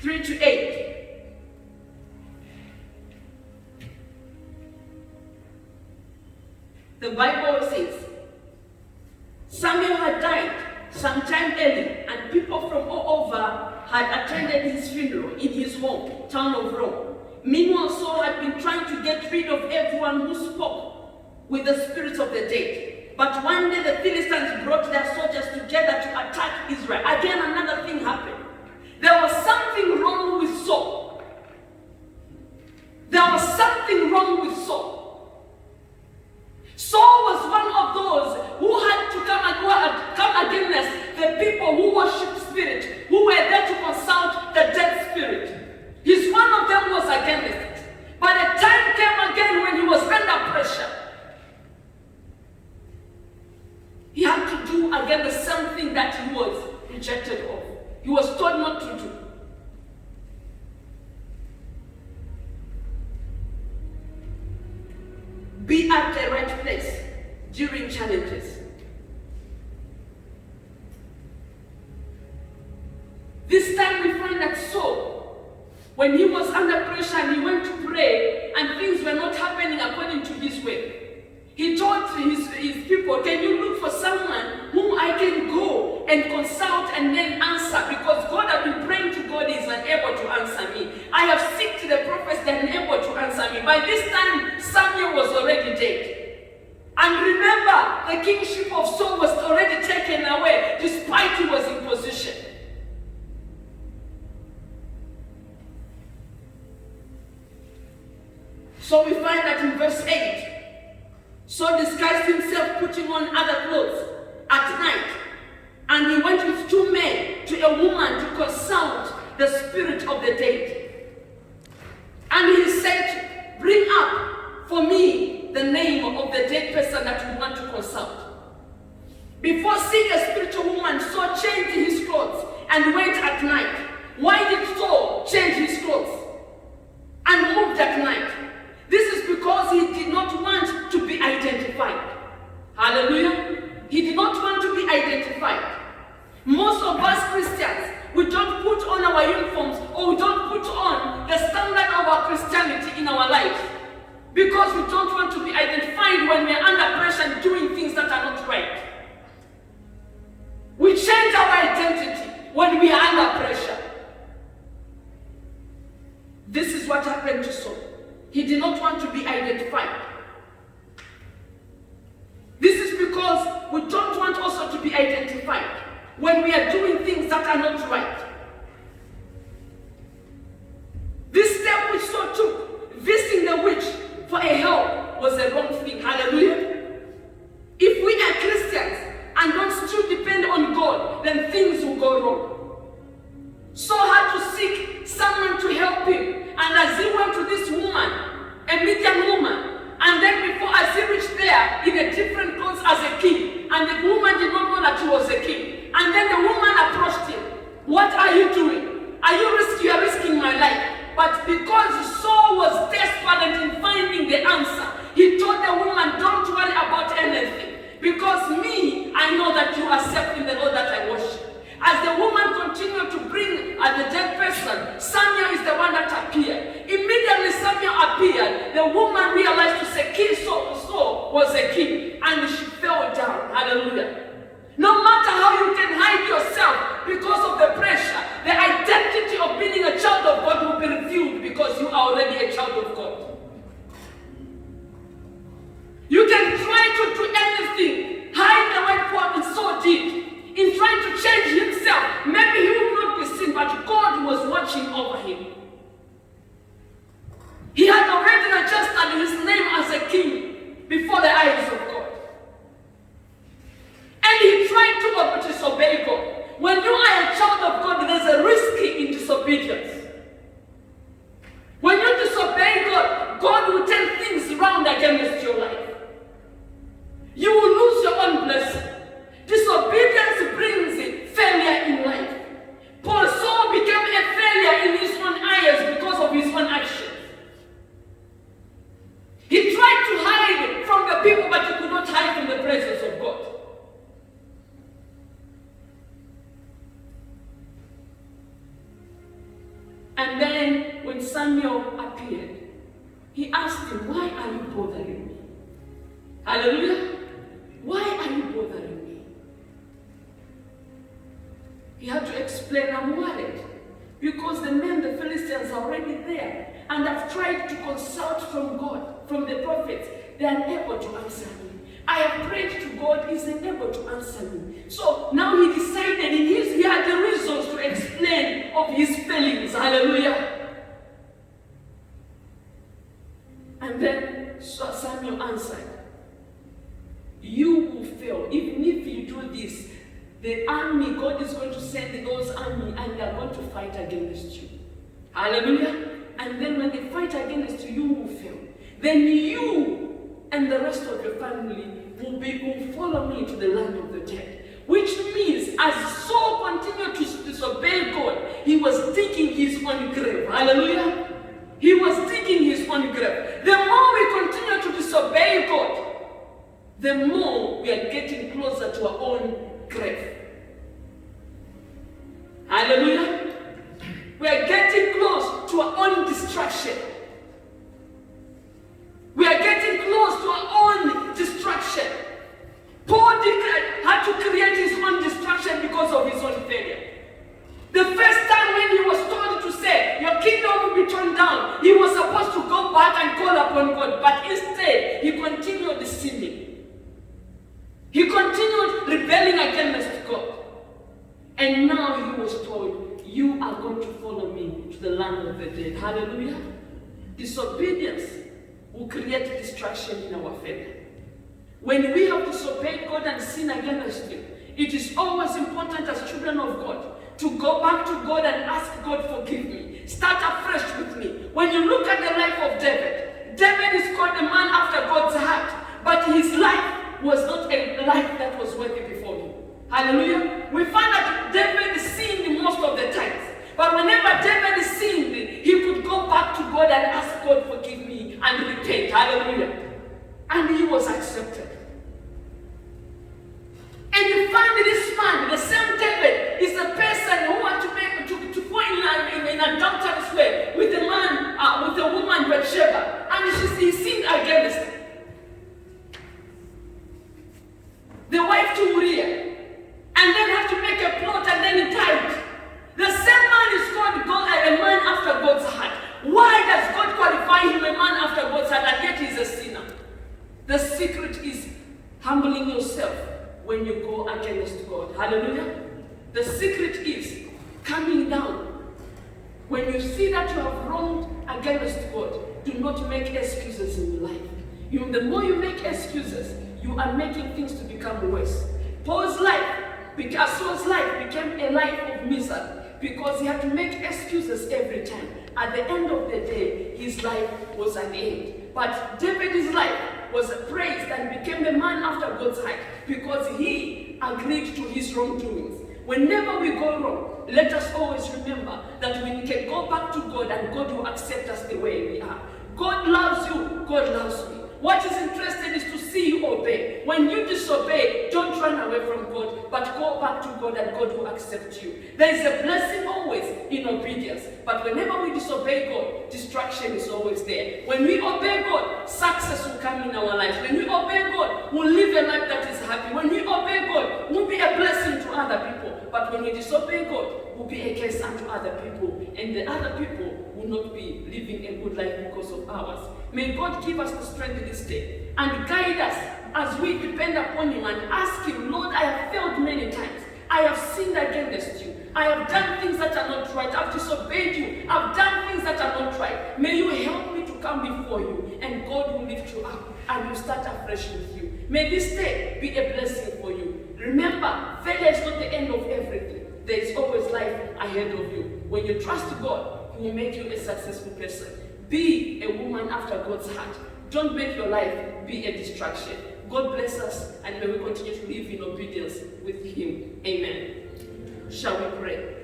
3 to 8. The Bible says, Samuel had died sometime early, and people from all over had attended his funeral in his home, town of Rome. Meanwhile, Saul had been trying to get rid of everyone who spoke with the spirits of the dead. But one day the Philistines brought their soldiers together to attack Israel. Again, another thing happened. There was something wrong with Saul. There was something wrong with Saul. Saul was one of those who had to come against the people who worship spirit, who were there to consult the dead spirit. His one of them was against it. But a time came again when he was under pressure. He had to do again the same thing that he was rejected of. He was told not to do. Be at the right place during challenges. This time we find that Saul, when he was under pressure and he went to pray and things were not happening according to his way, he told his people, can you look for someone whom I can go and consult and then answer? Because God, I've been praying to God, is unable to answer me. I have sought the prophets, they are unable to answer me. By this time, Samuel was already dead. And remember, the kingship of Saul was already taken away, despite he was in position. So we find that in verse 8, Saul disguised himself, putting on other clothes at night, and he went with 2 men to a woman to consult the spirit of the dead. And he said, bring up for me the name of the dead person that we want to consult. Before seeing a spiritual woman, Saul changed his clothes and went at night. Why did Saul change his clothes and moved at night? This is because he did not want to be identified. Hallelujah. He did not want to be identified. Most of us Christians, we don't put on our uniforms, or we don't put on the standard of our Christianity in our lives, because we don't want to be identified when we are under pressure and doing things that are not right. We change our identity when we are under pressure. This is what happened to Saul. He did not want to be identified. This is because we don't want also to be identified when we are doing things that are not right. This step which Saul took, visiting the witch for a help, was a wrong thing. Hallelujah. If we are Christians and don't still depend on God, then things will go wrong. Saul had to seek someone to help him. And as he went to this woman, a Midian woman, and then before as he reached there in a different clothes as a king, and the woman did not know that he was a king. And then the woman approached him. What are you doing? You are risking my life. But because Saul was desperate in finding the answer, he told the woman, don't worry about anything. Because me, I know that you are safe in the Lord that I worship. As the woman continued to bring the dead person, Samuel is the one that appeared. Immediately Samuel appeared, the woman realized to say, King Saul was a king, and she fell down. Hallelujah. No matter how you can hide yourself because of the pressure, the identity of being a child of God will be revealed because you are already a child of God. You can try to do anything, hide the way Paul so did. In trying to change himself, maybe he would not be seen, but God was watching over him. He had already registered his name as a king before the eyes of God. And he tried to disobey God. When you are a child of God, there's a risk in disobedience. When you disobey God, God will turn things around against your life. You will lose your own blessing. Disobedience brings failure in life. Saul became a failure in his And then when Samuel appeared, he asked him, why are you bothering me? Hallelujah. Why are you bothering me? He had to explain, I'm worried. Because the men, the Philistines, are already there. And I've tried to consult from God, from the prophets. They are unable to answer me. I have prayed to God, He's unable to answer me. So now he decided, he had the reasons to explain of his feelings. Hallelujah. And then Samuel answered, you will fail. Even if you do this, the army, God is going to send those army and they are going to fight against you. Hallelujah. And then when they fight against you, you will fail. Then you and the rest of your family will follow me to the land of the dead. Which means, as Saul continued to disobey God, he was digging his own grave. Hallelujah. He was digging his own grave. The more we continue to disobey God, the more we are getting closer to our own grave. Hallelujah. We are getting close to our own destruction. We are getting close to our own destruction. Paul had to create his own destruction because of his own failure. The first time when he was told to say, your kingdom will be torn down, he was supposed to go back and call upon God. But instead, he continued sinning. He continued rebelling against God. And now he was told, you are going to follow me to the land of the dead. Hallelujah. Disobedience will create destruction in our family. When we have disobeyed God and sin against Him, it is always important as children of God to go back to God and ask God, forgive me. Start afresh with me. When you look at the life of David, David is called a man after God's heart, but his life was not a life that was worthy before Him. Hallelujah. We find that David sinned most of the times. But whenever David sinned, he could go back to God and ask God, forgive me, and repent. Hallelujah. And he was accepted. And you find this man, the same David, is the person who had to go in an adulterous way with a man, with a woman, Bathsheba. And he sinned against her. The wife to Uriah. And then had to make a plot and then he died. The same man is called God, a man after God's heart. Why does God qualify him a man after God's heart and yet he's a sinner? The secret is humbling yourself when you go against God. Hallelujah. The secret is coming down. When you see that you have wronged against God, do not make excuses in your life. The more you make excuses, you are making things to become worse. Saul's life became a life of misery because he had to make excuses every time. At the end of the day, his life was an end. But David's life was praised and became a man after God's heart because he agreed to his wrongdoings. Whenever we go wrong, let us always remember that we can go back to God and God will accept us the way we are. God loves you, God loves me. What is interesting is to see you obey. When you disobey, don't run away from God, but go back to God and God will accept you. There is a blessing always in obedience, but whenever we disobey God, distraction is always there. When we obey God, success will come in our lives. When we obey God, we'll live a life that is happy. When we obey God, we'll be a blessing to other people. But when we disobey God, we'll be a curse unto other people, and the other people will not be living a good life because of ours. May God give us the strength this day and guide us as we depend upon Him and ask Him, Lord, I have failed many times. I have sinned against you. I have done things that are not right. I've disobeyed you. I've done things that are not right. May you help me to come before you, and God will lift you up and will start afresh with you. May this day be a blessing for you. Remember, failure is not the end of everything. There is always life ahead of you. When you trust God, He will make you a successful person. Be a woman after God's heart. Don't make your life be a distraction. God bless us, and may we continue to live in obedience with Him. Amen. Shall we pray?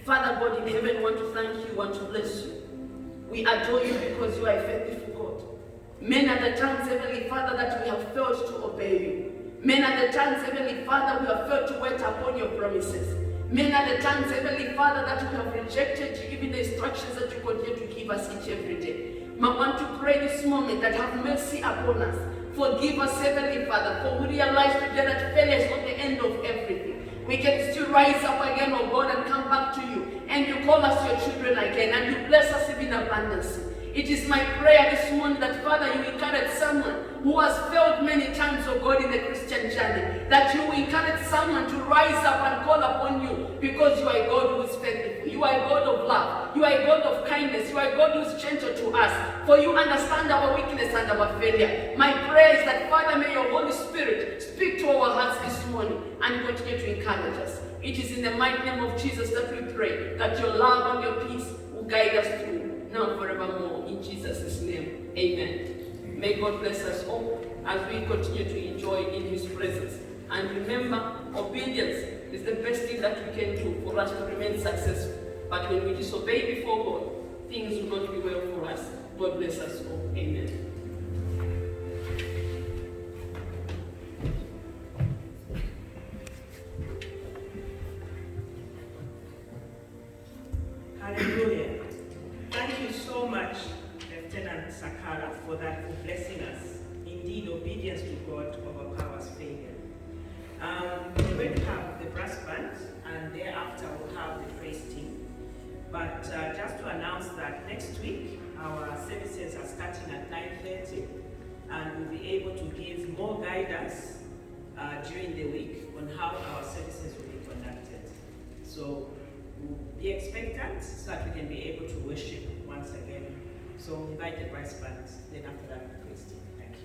Father God in heaven, we want to thank you, we want to bless you. We adore you because you are a faithful God. Many are the times, Heavenly Father, that we have failed to obey you. Many are the times, Heavenly Father, we have failed to wait upon your promises. Many are the times, Heavenly Father, that we have rejected you, even the instructions that you continue to give us each every day. I want to pray this moment that have mercy upon us. Forgive us, Heavenly Father, for we realize today that failure is not the end of everything. We can still rise up again, oh God, and come back to you. And you call us your children again, and you bless us even abundance. It is my prayer this morning that, Father, you encourage someone who has failed many times, oh God, in the Christian journey, that you encourage someone to rise up and call upon you, because you are a God who is faithful. You are a God of love. You are a God of kindness. You are a God who is gentle to us, for you understand our weakness and our failure. My prayer is that, Father, may your Holy Spirit speak to our hearts this morning and continue to encourage us. It is in the mighty name of Jesus that we pray, that your love and your peace will guide us through, now and forevermore. In Jesus' name, amen. May God bless us all as we continue to enjoy in his presence. And remember, obedience is the best thing that we can do for us to remain successful. But when we disobey before God, things will not be well for us. God bless us all. Amen. Hallelujah. Thank you so much, Lieutenant Sakara, for that, for blessing us. Indeed, obedience to God overpowers failure. We're going to have the brass band, and thereafter we'll have the praise team. But just to announce that next week, our services are starting at 9:30, and we'll be able to give more guidance during the week on how our services will be conducted. So be expectant so that we can be able to worship once again. So invite the brass band, then after that the praise team. Thank you.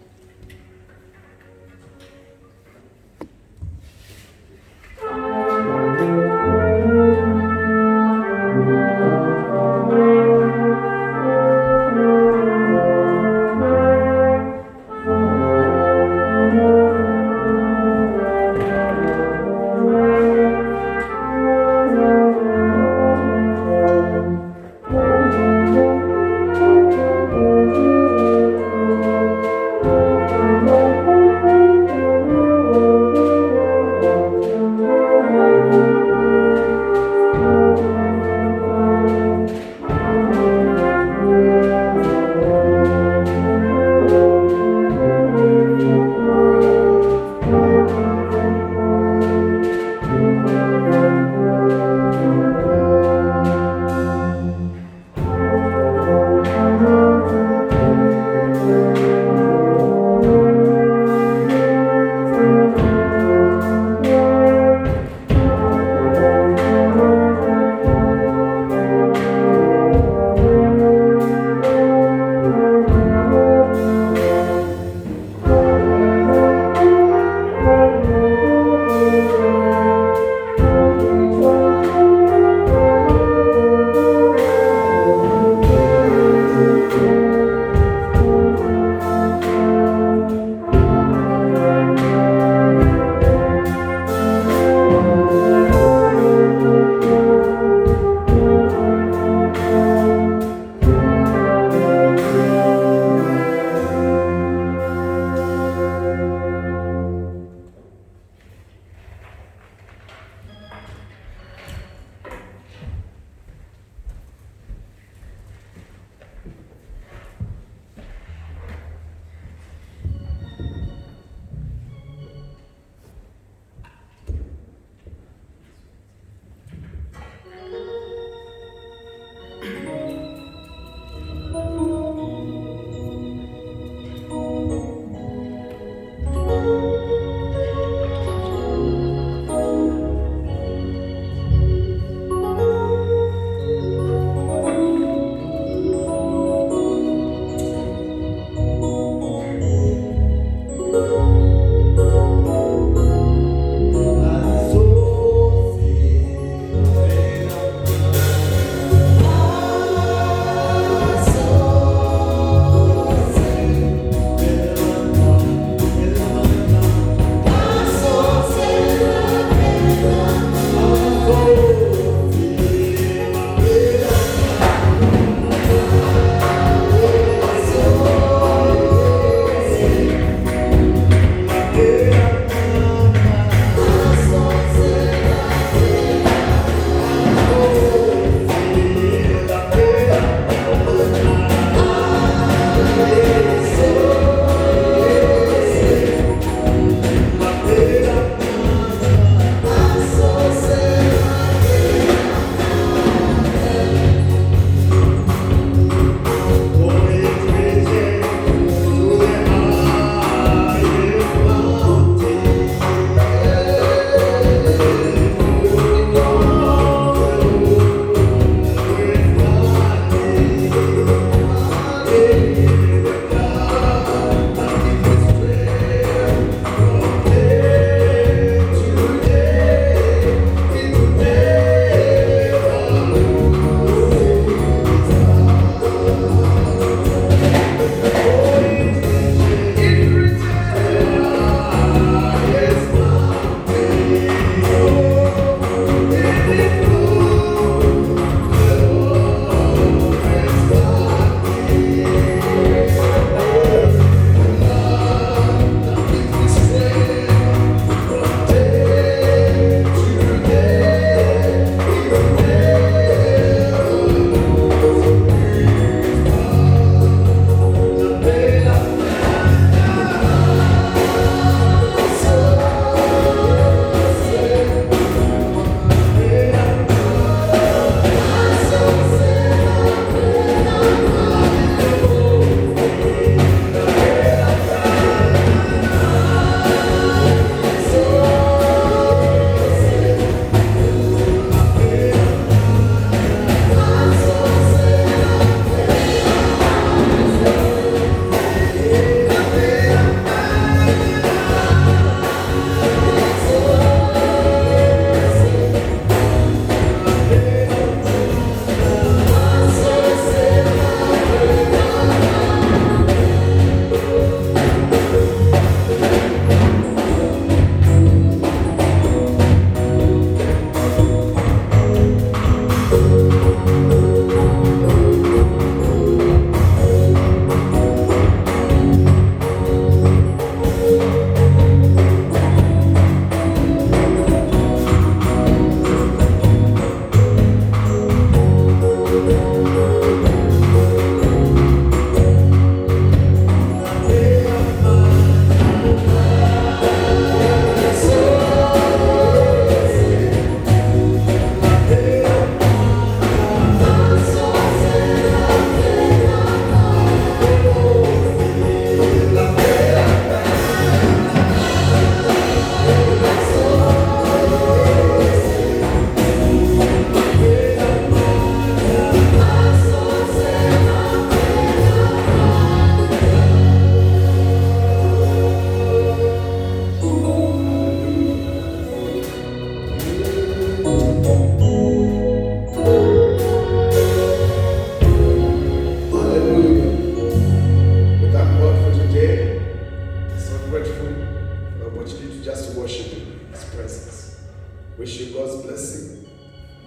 Wish you God's blessing.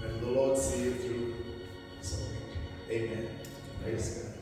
And the Lord see you through. So, amen. Praise God.